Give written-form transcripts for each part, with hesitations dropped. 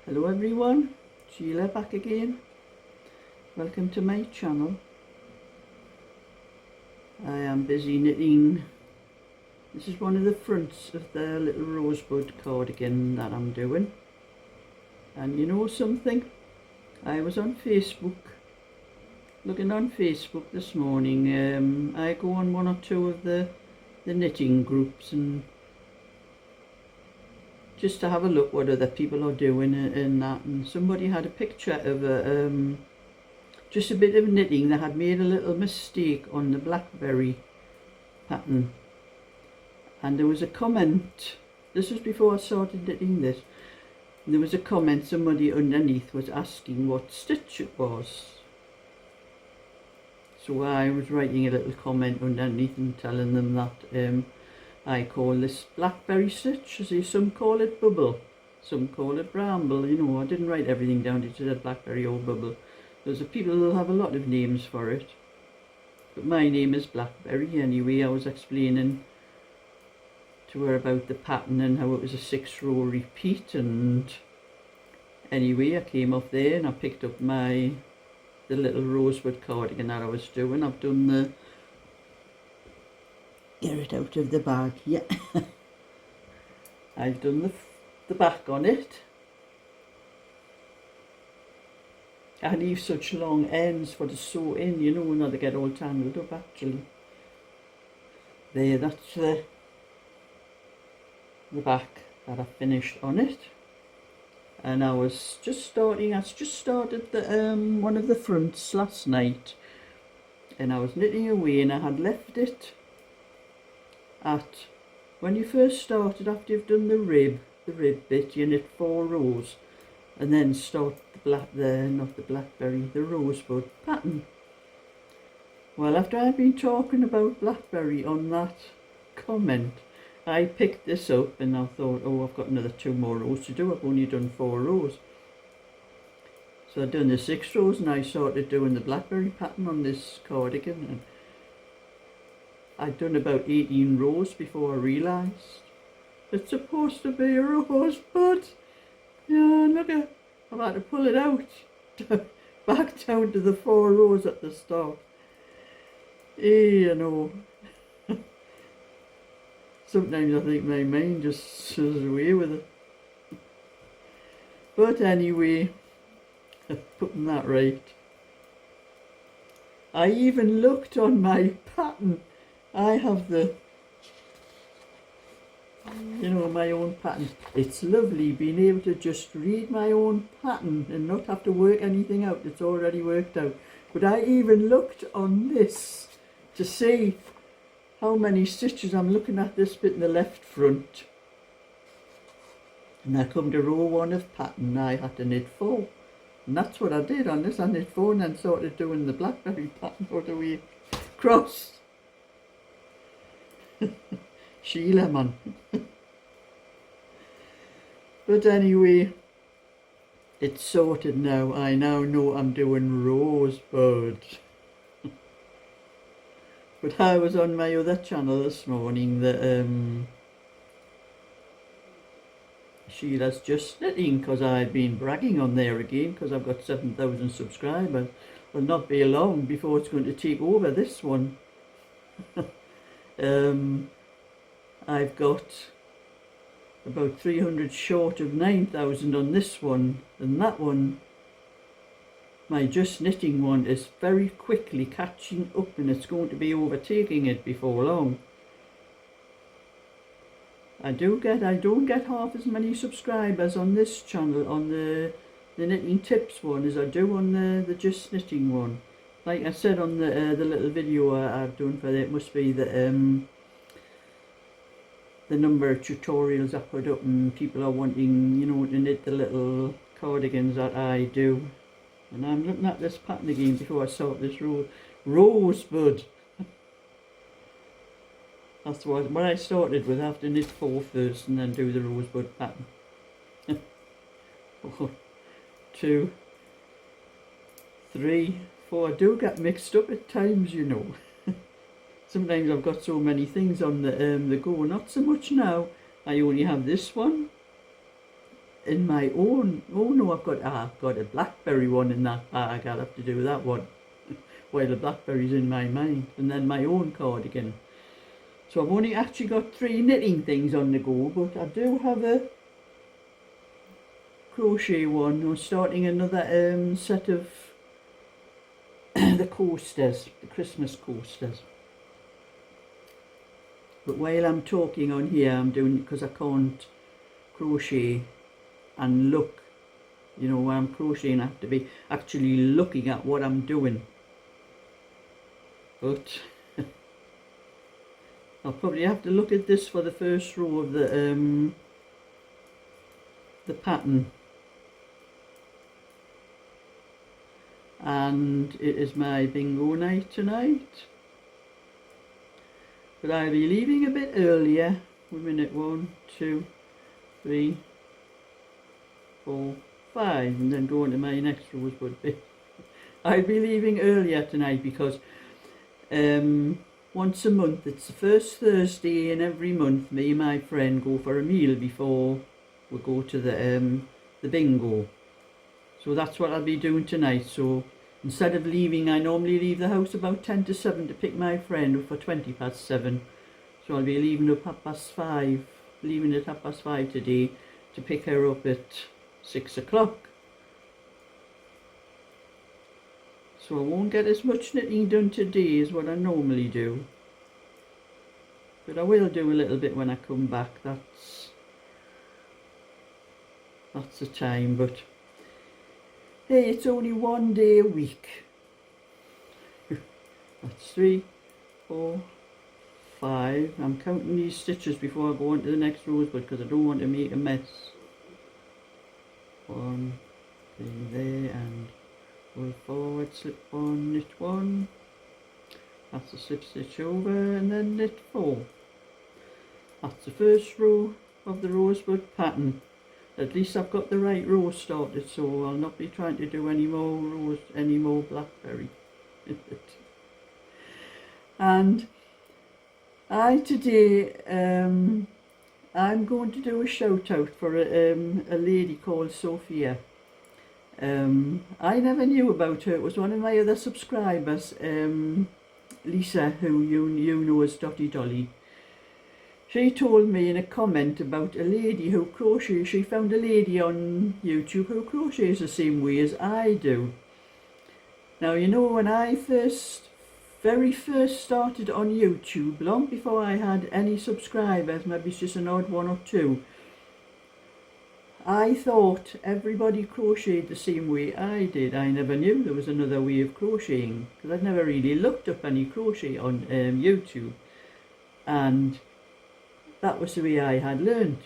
Hello everyone, Sheila back again. Welcome to my channel. I am busy knitting. This is one of the fronts of the little rosebud cardigan that I'm doing. And you know something? I was on Facebook, looking on Facebook this morning. I go on one or two of the knitting groups and just to have a look what other people are doing and that, and somebody had a picture of just a bit of knitting that had made a little mistake on the blackberry pattern, and there was a comment. This was before I started knitting this. There was a comment, somebody underneath was asking what stitch it was, so I was writing a little comment underneath and telling them that I call this blackberry stitch. Some call it bubble, some call it bramble. You know, I didn't write everything down. It said blackberry or bubble. There's people who have a lot of names for it, but my name is blackberry anyway. I was explaining to her about the pattern and how it was a 6-row repeat, and anyway I came off there and I picked up the little rosebud cardigan that I was doing. I've done the, get it out of the bag, yeah. I've done the back on it. I leave such long ends for the sew in, you know, when they get all tangled up actually. There, that's the back that I finished on it. And I just started the one of the fronts last night, and I was knitting away, and I had left it at, when you first started, after you've done the rib bit, you knit 4 rows and then start the rosebud pattern. Well, after I've been talking about blackberry on that comment, I picked this up and I thought, oh, I've got another 2 more rows to do. I've only done 4 rows. So I'd done the 6 rows and I started doing the blackberry pattern on this cardigan, and I'd done about 18 rows before I realised it's supposed to be a rosebud. Yeah, look at, I've had to pull it out back down to the 4 rows at the start. You know, sometimes I think my mind just goes away with it. But anyway, putting that right. I even looked on my pattern. I have my own pattern. It's lovely being able to just read my own pattern and not have to work anything out. It's already worked out. But I even looked on this to see how many stitches. I'm looking at this bit in the left front, and I come to row 1 of pattern. I had to knit 4, and that's what I did on this. I knit 4 and then started doing the blackberry pattern all the way across. Sheila, man. But anyway, it's sorted now. I now know I'm doing rosebud. But I was on my other channel this morning, that Sheila's Just Knitting, because I've been bragging on there again because I've got 7,000 subscribers. Will not be long before it's going to take over this one. I've got about 300 short of 9,000 on this one, and that one, my Just Knitting one, is very quickly catching up, and it's going to be overtaking it before long. I don't get half as many subscribers on this channel, on the knitting tips one, as I do on the Just Knitting one. Like I said on the little video I've done for it, must be the number of tutorials I put up, and people are wanting, you know, to knit the little cardigans that I do. And I'm looking at this pattern again before I start this rosebud. That's what I started with. I have to knit 4 first and then do the rosebud pattern. 1, 2, 3, 4. I do get mixed up at times, you know. Sometimes I've got so many things on the go. Not so much now. I only have this one, in my own, oh no, I've got a blackberry one in that bag, I'll have to do that one while the blackberry's in my mind, and then my own cardigan. So I've only actually got 3 knitting things on the go, but I do have a crochet one. I'm starting another set of the coasters, the Christmas coasters. But while I'm talking on here, I'm doing it because I can't crochet and look. You know, when I'm crocheting, I have to be actually looking at what I'm doing. But I'll probably have to look at this for the first row of the pattern. And it is my bingo night tonight. But I'll be leaving a bit earlier. Wait a minute, 1, 2, 3, 4, 5, and then go on to my next rosebud bit. I'll be leaving earlier tonight because once a month, it's the first Thursday in every month, me and my friend go for a meal before we go to the bingo. So that's what I'll be doing tonight. So instead of leaving, I normally leave the house about 10 to 7 to pick my friend up for 20 past 7. So I'll be leaving up 5:30, leaving at 5:30 today to pick her up at 6 o'clock. So I won't get as much knitting done today as what I normally do. But I will do a little bit when I come back. That's the time, but hey, it's only 1 day a week. That's 3, 4, 5. I'm counting these stitches before I go on to the next rosebud because I don't want to make a mess. 1, 3 there, and pull forward, slip 1, knit 1. That's a slip stitch over, and then knit 4. That's the first row of the rosebud pattern. At least I've got the right row started, so I'll not be trying to do any more blackberry. And today I'm going to do a shout out for a lady called Sophia. I never knew about her. It was one of my other subscribers, Lisa, who you know as Dotty Dolly. She told me in a comment about a lady who crochets. She found a lady on YouTube who crochets the same way as I do. Now, you know, when I very first started on YouTube, long before I had any subscribers, maybe it's just an odd 1 or 2, I thought everybody crocheted the same way I did. I never knew there was another way of crocheting because I'd never really looked up any crochet on YouTube. And that was the way I had learned.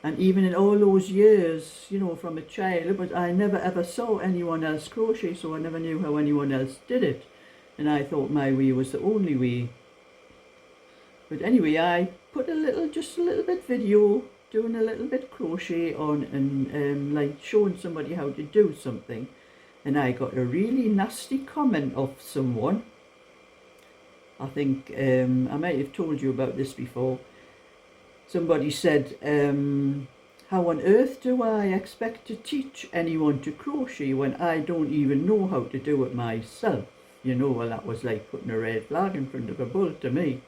And even in all those years, you know, from a child, but I never ever saw anyone else crochet, so I never knew how anyone else did it. And I thought my way was the only way. But anyway, I put just a little bit video, doing a little bit crochet on, and like showing somebody how to do something. And I got a really nasty comment off someone. I think I might have told you about this before. Somebody said, how on earth do I expect to teach anyone to crochet when I don't even know how to do it myself? You know, well, that was like putting a red flag in front of a bull to me.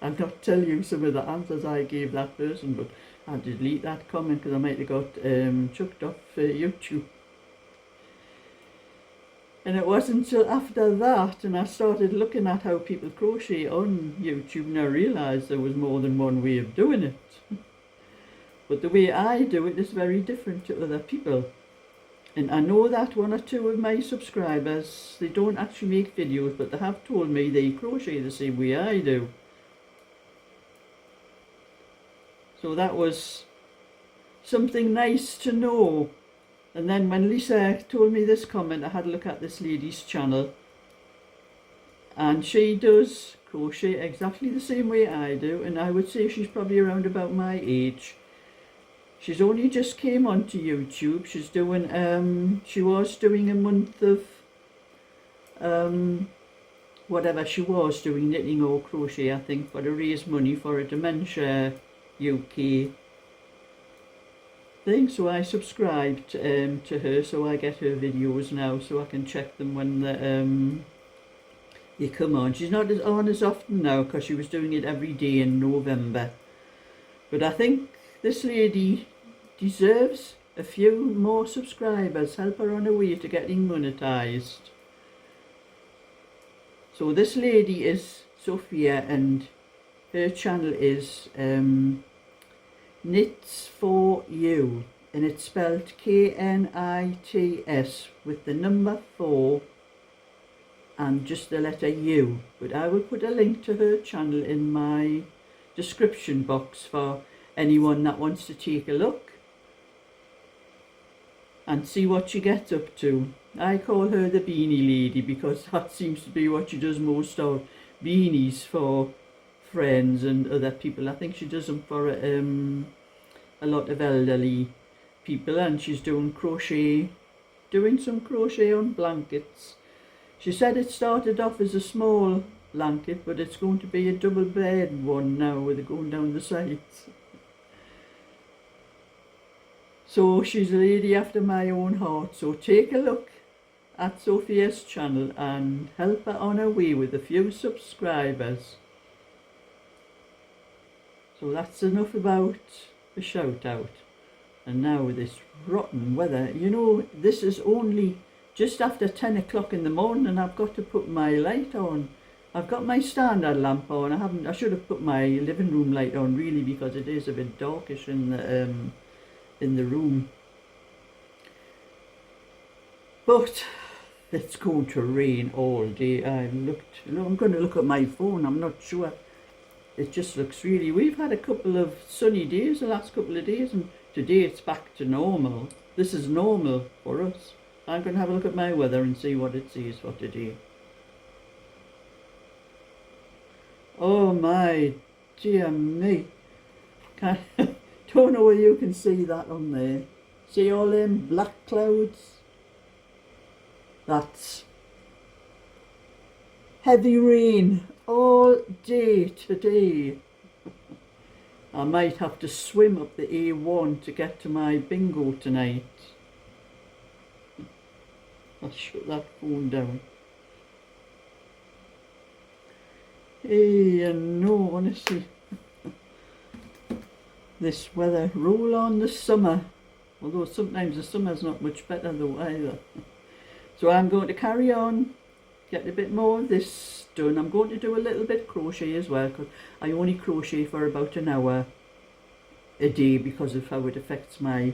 I'll not tell you some of the answers I gave that person, but I'll delete that comment because I might have got chucked off YouTube. And it wasn't until after that, and I started looking at how people crochet on YouTube, and I realised there was more than one way of doing it. But the way I do it is very different to other people. And I know that 1 or 2 of my subscribers, they don't actually make videos, but they have told me they crochet the same way I do. So that was something nice to know. And then when Lisa told me this comment, I had a look at this lady's channel. And she does crochet exactly the same way I do. And I would say she's probably around about my age. She's only just came onto YouTube. She's doing, she was doing a month of, whatever she was doing, knitting or crochet, I think, for to raise money for a Dementia UK thing, so I subscribed to her, so I get her videos now, so I can check them when they come on. She's not on as often now because she was doing it every day in November. But I think this lady deserves a few more subscribers. Help her on her way to getting monetized. So this lady is Sophia, and her channel is Knits for You, and it's spelled Knits with the number 4 and just the letter U. But I will put a link to her channel in my description box for anyone that wants to take a look and see what she gets up to. I call her the beanie lady because that seems to be what she does most of, beanies for friends and other people. I think she does them for a lot of elderly people, and she's doing some crochet on blankets. She said it started off as a small blanket, but it's going to be a double bed one now with it going down the sides. So she's a lady after my own heart. So take a look at Sophia's channel and help her on her way with a few subscribers. So that's enough about the shout out. And now with this rotten weather, you know, this is only just after 10 o'clock in the morning and I've got to put my light on. I've got my standard lamp on. I should have put my living room light on really, because it is a bit darkish in the room. But it's going to rain all day. I'm going to look at my phone. I'm not sure. It just looks really, we've had a couple of sunny days the last couple of days, and today it's back to normal. This is normal for us. I'm going to have a look at my weather and see what it says for today. Oh my dear me. Don't know whether you can see that on there. See all them black clouds? That's heavy rain all day today. I might have to swim up the A1 to get to my bingo tonight. I'll shut that phone down. Hey, you know, honestly, this weather, roll on the summer. Although sometimes the summer's not much better though either. So I'm going to carry on, get a bit more of this done. I'm going to do a little bit crochet as well, because I only crochet for about an hour a day because of how it affects my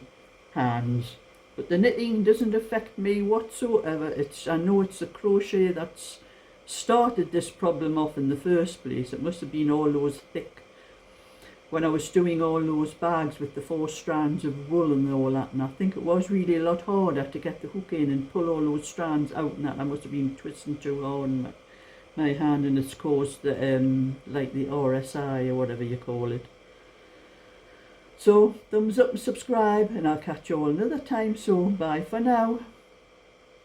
hands. But the knitting doesn't affect me whatsoever. I know it's the crochet that's started this problem off in the first place. It must have been all those thick, when I was doing all those bags with the 4 strands of wool and all that, and I think it was really a lot harder to get the hook in and pull all those strands out, and that I must have been twisting too hard in my hand, and it's caused the like the RSI or whatever you call it. So thumbs up and subscribe, and I'll catch you all another time. So bye for now.